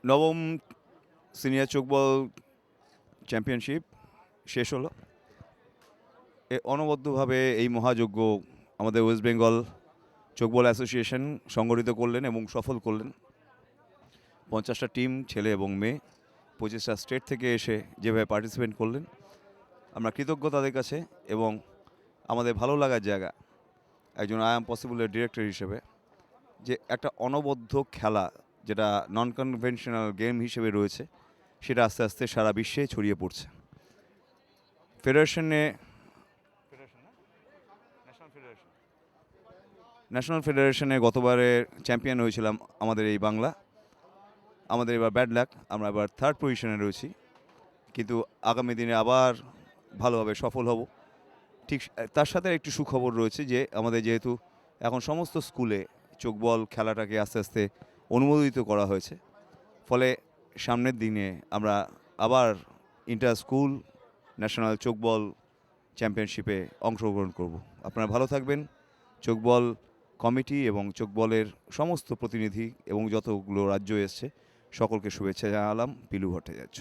নবম senior চোকবল championship শেষ হলো। অনবদ্যভাবে এই মহাযজ্ঞ আমাদের ওয়েস্ট বেঙ্গল চোকবল অ্যাসোসিয়েশন সংগঠিত করলেন এবং সফল করলেন। 50টা টিম, ছেলে এবং মেয়ে, 25টা স্টেট থেকে এসে যেভাবে পার্টিসিপেট করলেন, আমরা কৃতজ্ঞ তাদের কাছে। এবং আমাদের ভালো লাগার জায়গা, একজন আই অ্যাম পসিবলের ডিরেক্টর হিসেবে, যে একটা অনবদ্য খেলা যেটা নন কনভেনশনাল গেম হিসেবে রয়েছে, সেটা আস্তে আস্তে সারা বিশ্বে ছড়িয়ে পড়ছে। ন্যাশনাল ফেডারেশনে গতবারে চ্যাম্পিয়ন হয়েছিলাম আমাদের এই বাংলা। আমাদের এবার ব্যাড লাক, আমরা এবার 3rd পজিশনে রয়েছি, কিন্তু আগামী দিনে আবার ভালোভাবে সফল হব। ঠিক তার সাথে একটু সুখবর রয়েছে যে আমাদের যেহেতু এখন সমস্ত স্কুলে চোকবল খেলাটাকে আস্তে আস্তে অনুমোদিত করা হয়েছে, ফলে সামনের দিনে আমরা আবার ইন্টার স্কুল ন্যাশনাল চোকবল চ্যাম্পিয়নশিপে অংশগ্রহণ করব। আপনারা ভালো থাকবেন। চোকবল কমিটি এবং চোকবলের সমস্ত প্রতিনিধি এবং যতগুলো রাজ্য এসছে সকলকে শুভেচ্ছা জানালাম। পিলু ভট্টাচার্য।